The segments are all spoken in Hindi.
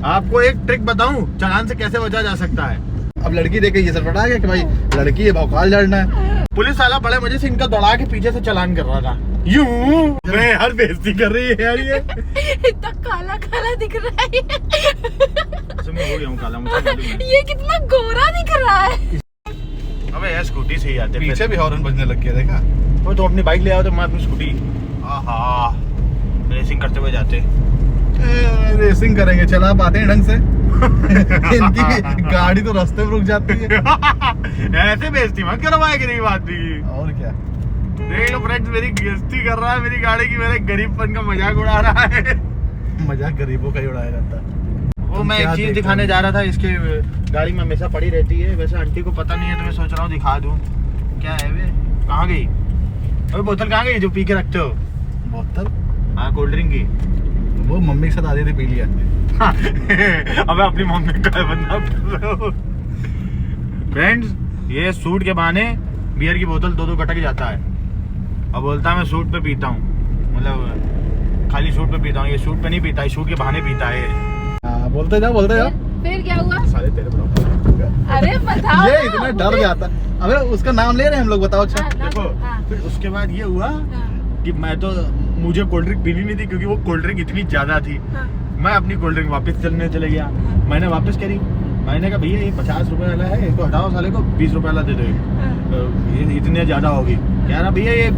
आपको एक ट्रिक बताऊं चालान से कैसे बचा जा सकता है। अब लड़की देखे ये सर पटा गया कि भाई लड़की है, भौकाल झाड़ना है। पुलिस वाला बड़े मजे से इनका दौड़ा के पीछे से चालान कर रहा था। यूं मैं हर बेइज्जती कर रही है यार ये। इतना काला काला दिख रहा है मैं हो गया हूँ काला, मुझे मालूम है। ये कितना गोरा दिख रहा है। अबे यार स्कूटी से ही आते पीछे भी हॉर्न बजने लग गया, देखा? वो तो अपनी बाइक ले आओ तो मैं अपनी स्कूटी आहा रेसिंग करते हुए जाते। रेसिंग करेंगे, चला पाते हैं ढंग से। इनकी गाड़ी तो रास्ते में रुक जाती है। ऐसे बेइज्जती मत करवाए कि नहीं बात भी। और क्या, देख लो फ्रेंड्स, मेरी बेइज्जती कर रहा है मेरी गाड़ी की, मेरे गरीबपन का मजाक उड़ा रहा है। मजाक गरीबों का ही उड़ाया जाता है। वो मैं एक चीज दिखाने जा रहा था, इसके गाड़ी में हमेशा पड़ी रहती है, वैसे आंटी को पता नहीं है तो मैं सोच रहा हूँ दिखा दूं। क्या है वे, कहाँ गई? अबे बोतल कहाँ गई जो पी के रखते हो? बोतल? हाँ कोल्ड ड्रिंक की। वो मम्मी के साथ आधी थी, पी लिया। अबे अपनी मम्मी का बदनाम कर रहे हो। फ्रेंड्स ये सूट के बहाने बियर की बोतल दो कटक जाता है और बोलता है मैं सूट पे पीता हूँ, मतलब खाली सूट पे पीता हूँ। ये सूट पे नहीं पीता है, सूट के बहाने पीता है। बोलते जाओ बोलते जाओ। फिर क्या हुआ? साले तेरे बराबर। अरे बताओ। ये इतना डर जाता। अबे उसका नाम ले रहे हैं हम लोग, बताओ। अच्छा देखो फिर उसके बाद ये हुआ कि मैं तो मुझे कोल्ड ड्रिंक पीनी नहीं थी क्योंकि वो कोल्ड ड्रिंक इतनी ज्यादा थी। मैं अपनी कोल्ड ड्रिंक वापस चले गया। मैंने वापस करी, मैंने कहा भैया ये 50 रुपए वाला है, इसको हटाओ, साले को 20 रुपए वाला दे दो। ये इतने ज्यादा होगी। कह रहा भैया ये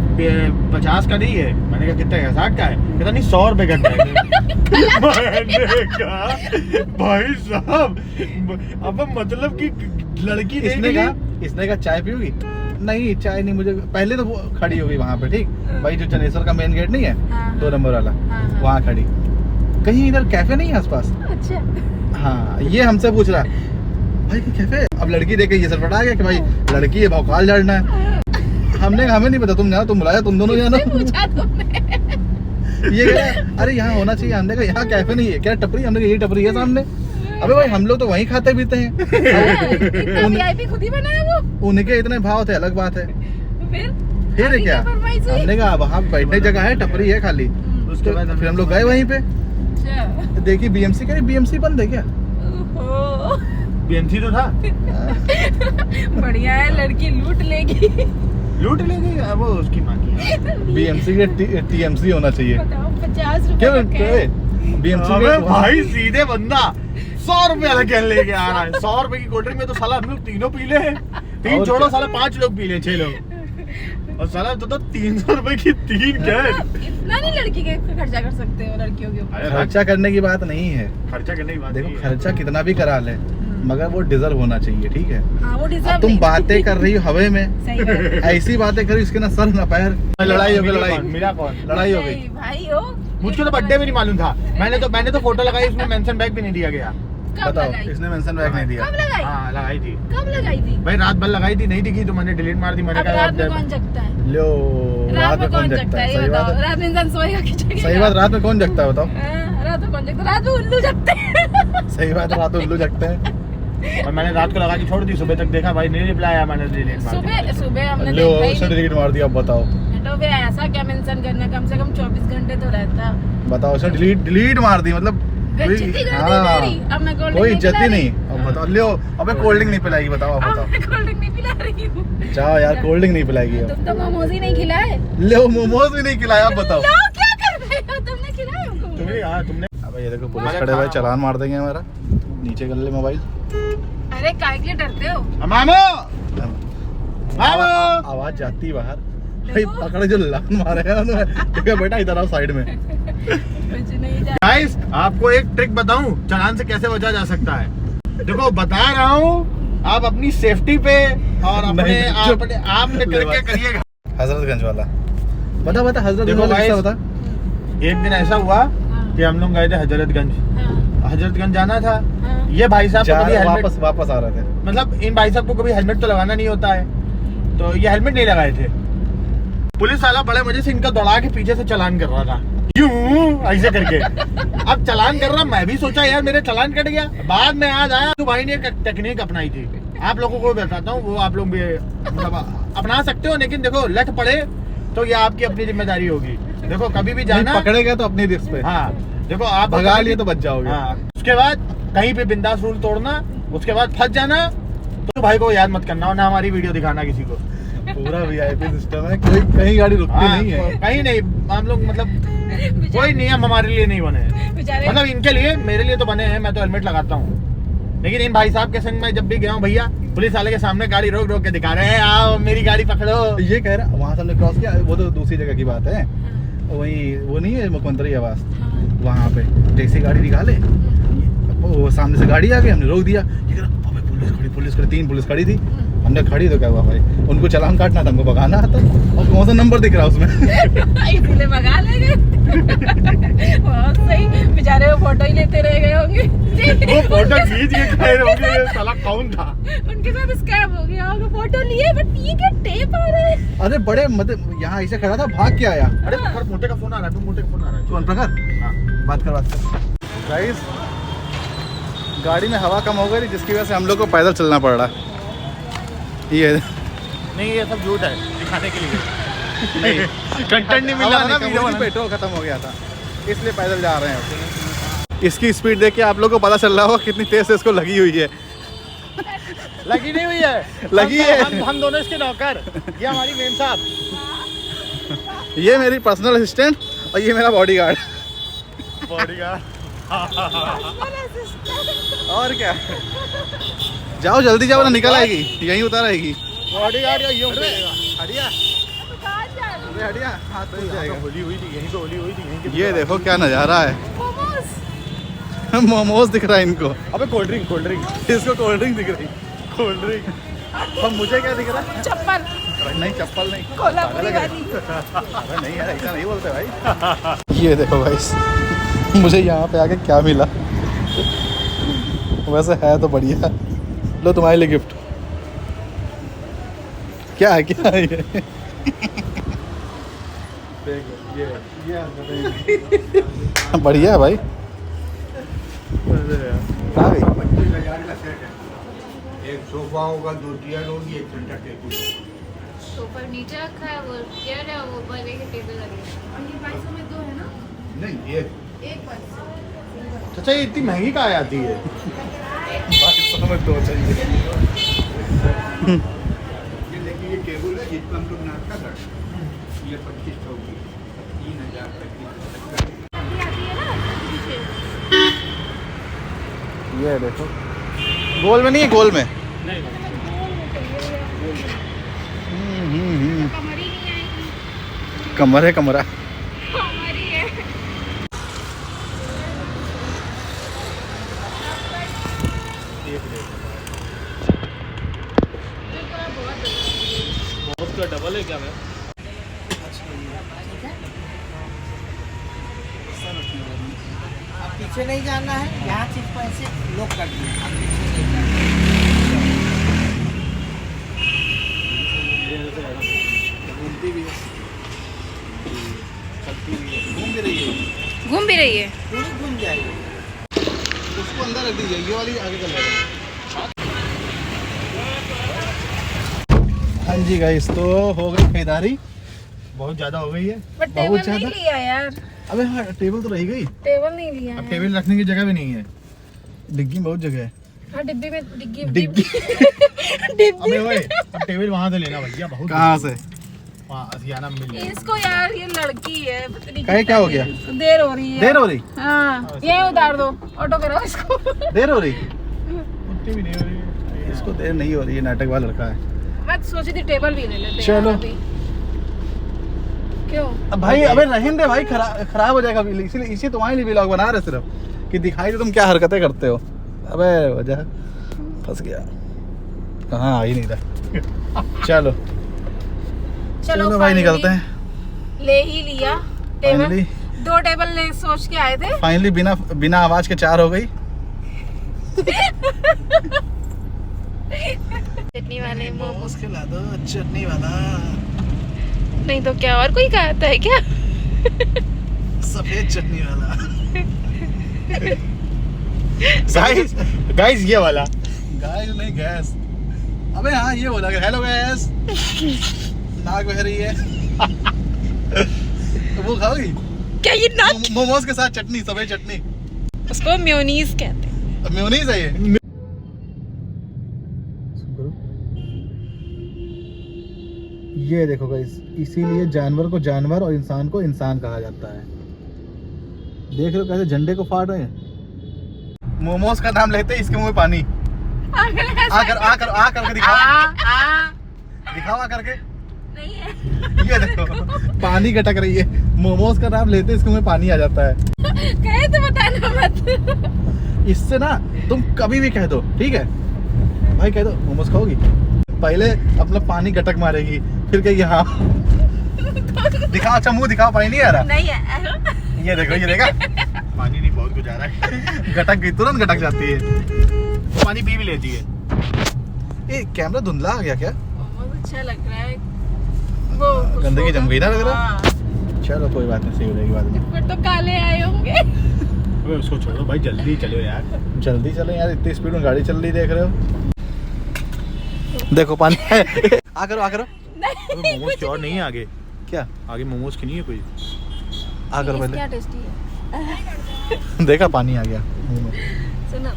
50 का नहीं है। मैंने कहा कितना है? 60 का है। कहता नहीं 100 रुपए का है। मैंने कहा भाई साहब, अब मतलब कि लड़की इसने कहा चाय पियोगी? नहीं चाय नहीं, मुझे पहले तो वो खड़ी हो गई वहाँ पे, ठीक भाई, जो जनेश्वर का मेन गेट नहीं है, 2 नंबर वाला, वहाँ खड़ी। कहीं इधर कैफे नहीं है आसपास? अच्छा हाँ, ये हमसे पूछ रहा भाई कैफे। अब लड़की देख के ये सर पटा गया कि भाई लड़की है, भौकाल झाड़ना है। हमें नहीं पता, तुम जाओ, तुम बुलाया, तुम दोनों जाना। पूछा तुमने? ये कह रहा अरे यहाँ होना चाहिए। हमने कहा यहाँ कैफे नहीं है। क्या टपरी? हमने कहा यही टपरी है सामने। अबे भाई हम लोग तो वहीं खाते पीते हैं। वीआईपी खुद ही बनाया वो। उनके इतने भाव थे, अलग बात है। फिर क्या हमने कहा वहाँ बैठने जगह है, टपरी है खाली। उसके बाद फिर हम लोग गए वहीं पे, देखी बीएमसी। कह रही बीएमसी बंद है क्या? बीएमसी तो था। बढ़िया है, लड़की लूट लेगी। वो उसकी माँ की। बीएमसी के टीएमसी होना चाहिए। बताओ 50 रुपए बीएमसी के भाई सीधे बंदा 100 रुपए वाला क्या लेके आ रहा है। 100 रुपए की कोल्ड ड्रिंक में तो साला हम लोग तीनों पी ले, 3 छोड़ो साला 5 लोग पी ले, 6 लोग, और साला तो 300 रुपए की 3 कैन। इतना नहीं लड़की के खर्चा कर सकते हो लड़कियों के ऊपर। खर्चा करने की बात नहीं है, खर्चा करने की बात देखो नहीं है। खर्चा कितना भी करा ले मगर वो डिजर्व होना चाहिए, ठीक है? हाँ, वो डिजर्व। तुम बातें कर रही हो हवे में, सही है। ऐसी बातें करी इसके ना सर ना पैर। लड़ाई हो गई, लड़ाई हो गई। भाई हो, मुझको तो बर्थडे भी नहीं मालूम था। मैंने तो फोटो लगाई, उसमें मेंशन बैग भी नहीं दिया गया। कब बताओ, लगाई? इसने मेंशन बैग नहीं दिया। कब लगाई? हाँ लगाई थी। कब लगाई थी? भाई रात भर लगाई थी, नहीं दिखी तो मैंने डिलीट मार दी। मैंने अब कहा रात में कौन जगता है? लो रात में कौन जगता है? सही बात है। रात में इंसान सोएगा कि जगेगा? सही बात, रात में कौन जगता है बताओ? रात में कौन जगता है? रात में उल्लू जगते हैं। सही बात है, रात में उल्लू जगते हैं। और मैंने रात को लगा के छोड़ दी, सुबह तक देखा भाई नहीं रिप्लाई आया, मैंने डिलीट मार दी। सुबह हमने लो देखा ही उसने नहीं। डिलीट मार दिया। अब बताओ तो फिर ऐसा क्या मेंशन करना, कम से कम 24 घंटे तो रहता। बताओ, उसने डिलीट मार दी, मतलब बेइज्जती कर दी मेरी। अब मैं कोल्ड कोई ड्रिंक इज्जत ही नहीं नहीं। अब बताओ, लो अबे कोल्ड ड्रिंक नहीं पिलाएगी, बताओ अब बताओ। मैं कोल्ड ड्रिंक नहीं पिला रही हूँ। जाओ यार, कोल्ड ड्रिंक नहीं पिलाएगी अब। तुम तो मोमोज ही नहीं खिलाए। लो मोमोज भी नहीं खिलाया, अब बताओ। लो, क्या कर रहे हो? तुमने खिलाया हमको मोमोज? तुमने अबे ये देखो पुलिस खड़े भाई, चालान मार देंगे हमारा। नीचे कर ले मोबाइल। अरे काहे के लिए डरते हो? मामो आवाज जाती बाहर भाई, पकड़े जो लान मारेगा ना, ठीक है बेटा इधर आओ साइड में। कुछ नहीं जा। गाइस आपको एक ट्रिक बताऊं चालान से कैसे बचा जा सकता है। देखो बता रहा हूँ, आप अपनी सेफ्टी पे और अपने आप में करके करिएगा। हजरतगंज वाला बता हजरतगंज वाला किस्सा बता। एक दिन ऐसा हुआ कि हम लोग गए थे हजरतगंज जाना था। ये भाई साहब जा कभी हेलमेट वापस आ रहे थे। मतलब इन भाई साहब को कभी हेलमेट तो लगाना नहीं होता है, तो ये हेलमेट नहीं लगाए थे। पुलिस वाला बड़े मजे से इनका दौड़ा के पीछे से चालान कर रहा था, यूं ऐसे करके। अब चालान कर रहा, मैं भी सोचा यार मेरे चालान कट गया। बाद में आज आया तो भाई ने एक टेक्निक अपनाई थी, आप लोगों को बताता हूँ, वो आप लोग भी मतलब अपना सकते हो, लेकिन देखो लठ पड़े तो ये आपकी अपनी जिम्मेदारी होगी। देखो कभी भी जाना, पकड़ेगा तो अपनी रिस्क पे। हाँ देखो आप भगा लिए तो बच जाओगे। हाँ, उसके बाद कहीं पे बिंदास रूल तोड़ना, उसके बाद फंस जाना तो भाई को याद मत करना और ना हमारी वीडियो दिखाना किसी को। पूरा वीआईपी सिस्टम है, कोई कहीं गाड़ी रुकती हाँ, नहीं है। कहीं नहीं, हम लोग मतलब कोई नियम हमारे लिए नहीं बने हैं। बेचारे मतलब इनके लिए, मेरे लिए तो बने हैं, मैं तो हेलमेट लगाता हूँ, लेकिन इन भाई साहब के संग में जब भी गया हूँ भैया, पुलिस वाले के सामने गाड़ी रोक रोक के दिखा रहे हैं, आओ मेरी गाड़ी पकड़ो। ये कह रहा वहाँ से हमने क्रॉस किया, वो तो दूसरी जगह की बात है। वही वो नहीं है मुख्यमंत्री आवास, वहाँ पे जैसी गाड़ी निकाले, वो सामने से गाड़ी आ गई, हमने रोक दिया। ये कह रहा अबे पुलिस खड़ी, 3 पुलिस खड़ी थी। हमने खड़ी तो क्या हुआ भाई, उनको चालान काटना था, हमको भगाना था, और कौन सा नंबर दिख रहा है उसमें। इसीलिए भगा ले गए। बहुत सही, बेचारे वो फोटो ही लेते रह गए होंगे। वो फोटो खींच के खड़े होंगे, ये साला कौन था? उनके साथ स्कैम हो गया होगा, फोटो लिए बट ये क्या टेप आ रहा है। अरे बड़े मतलब यहाँ ऐसे खड़ा था, भाग के आया। अरे प्रखर, मोटे का फोन आ रहा है, मोटे का फोन आ रहा है। कौन प्रखर? हाँ। बात कर। गाइस गाड़ी में हवा कम हो गई, जिसकी वजह से हम लोग को पैदल चलना पड़ रहा है। ये नहीं, ये सब झूठ है, दिखाने के लिए नहीं, कंटेंट नहीं मिल रहा ना वीडियो में। पेट्रोल खत्म हो गया था, इसलिए पैदल जा रहे हैं। इसकी स्पीड देख के आप लोग को पता चल रहा होगा कितनी तेज से इसको लगी हुई है। लगी नहीं हुई है, लगी है। हम दोनों इसके नौकर, ये हमारी मेम साहब। ये मेरी पर्सनल असिस्टेंट और ये मेरा बॉडीगार्ड। बॉडीगार्ड। और क्या, जाओ जल्दी जाओ ना, निकल आएगी, यहीं उतर आएगी। बॉडीगार्ड या यूं करेगा। हटिया हटिया, हाथ तो जाएगा। होली हुई थी, यहीं पे होली हुई थी, यहीं के। ये देखो क्या नज़ारा है। मोमोज दिख रहा है इनको। अबे कोल्ड ड्रिंक, कोल्ड ड्रिंक, इसको कोल्ड ड्रिंक दिख रही। Cold drink. और मुझे क्या दिख रहा है? चप्पल, नहीं चप्पल नहीं, कोल्हापुरी वाली। अरे नहीं यार, ऐसा नहीं बोलते भाई। ये देखो भाई, मुझे यहाँ पे आके क्या मिला। वैसे है तो बढ़िया। लो तुम्हारे लिए गिफ्ट। क्या है क्या है ये? बढ़िया है भाई। कहाँ गई? एक सोफा होगा, 2 चेयर होगी, एक सेंटर टेबल। सोफा नीचे रखा है, वो चेयर है, वो ऊपर एक टेबल लगी है। और ये 2200 में 2 है ना, नहीं, ये एक 2200। चाचा ये इतनी महंगी कहाँ आती है? 2200 में 2 चाहिए। ये देखिए, ये टेबल है जिस पर हम लोग नाश्ता करते हैं। ये 2500 की, 3000 तक की। ये आती है ना पीछे। ये देखो, गोल में नहीं है, गोल में। कमर ही नहीं आएगी। कमर है, कमरा। कमर ही है। बहुत का डबल है क्या? मैं पीछे नहीं जाना है, यहाँ चीज को ऐसे लॉक कर दिए, आप पीछे नहीं जाना। घूमती भी है, चलती भी है, घूम भी रही है, घूम भी रही है। पूरी घूम जाएगी। उसको अंदर रख दीजिए, ये वाली आगे चल जाएगा। हाँ जी गाइस, तो हो गई खरीदारी। बहुत ज्यादा हो गई है। बट बहुत टेबल नहीं ज्यादा? लिया यार, अबे हाँ, टेबल तो रह गई। टेबल नहीं लिया अब है। टेबल रखने की जगह भी नहीं है। डिग्गी में बहुत जगह है। हाँ डिब्बी में डिग्गी डिग्गी डिब्बी अबे ओए, अब टेबल वहां से लेना भैया, बहुत कहाँ से? वहाँ असियाना में मिल जाएगा। इसको यार, ये लड़की है, पता नहीं कहे क्या हो गया? देर हो रही है। देर हो रही? हाँ, ये उतार दो, ऑटो करो इसको। देर हो रही? उतनी भी नहीं हो रही है। इसको देर नहीं हो रही है, नाटक वाला लड़का है। मैं सोची थी टेबल भी ले लेते हैं चलो। अभी। क्यों? अब भाई अबे रहने दे भाई, खराब हो जाएगा। इसीलिए इसी तुम्हारे लिए व्लॉग बना रहे सिर्फ कि दिखाई दे तुम क्या हरकतें करते हो। अबे वजह फंस गया, कहाँ आ ही नहीं रहा। चलो चलो भाई, finally निकलते हैं। ले ही लिया टेबल। Finally। 2 टेबल ले सोच के आए थे। फाइनली बिना आवाज के 4 हो गई। चटनी वाले मोमोज, खिला दो, चटनी वाला, नहीं तो क्या और कोई खाता है क्या? सफेद चटनी वाला। गाइस गाइस ये वाला। गाइस नहीं, गैस। अबे हाँ, ये बोला हेलो गैस, नाक बह रही है। वो खाओगी? क्या ये नाक? मोमोज के साथ चटनी, सफेद चटनी। उसको मेयोनीज कहते हैं। मेयोनीज है ये। ये देखो गाइस, इसीलिए जानवर को जानवर और इंसान को इंसान कहा जाता है। देख रहे हो कैसे झंडे को फाड़ रहे हैं। मोमोज का नाम लेते ही इसके मुंह में पानी। आ करके दिखाओ, दिखाओ आ करके। नहीं है। ये देखो पानी गटक रही है। मोमोज का नाम लेते इसके मुंह में पानी आ जाता है। कहे तो बताना मत। इससे ना तुम कभी भी कह दो, ठीक है भाई, कह दो मोमोज खाओगी, पहले अपना पानी गटक मारेगी, फिर कहेगी हाँ। दिखाओ, अच्छा मुंह दिखाओ, पानी नहीं आ रहा। नहीं है। ये देखो, ये देखा पानी नहीं, बहुत कुछ आ रहा है। गटक गई, तुरंत गटक जाती है। वो पानी पी भी लेती है। ये कैमरा धुंधला आ गया क्या? बहुत अच्छा लग रहा है। वो कुछ गंदगी होगा। जम गई ना लग रहा? हाँ। चलो कोई बात नहीं, सही हो जाएगी बाद में। फिर तो काले आए होंगे। अबे उसको छोड़ो भाई, जल्दी चलो यार। जल्दी चले यार, इतनी स्पीड में गाड़ी चल रही, देख रहे हो। देखो पानी है। आ करो, आ करो। अबे मोमोज की और नहीं है आगे? क्या आगे मोमोज की नहीं है कोई? आ करो क्या पहले। टेस्टी है। देखा पानी आ गया मुंह में। सुनो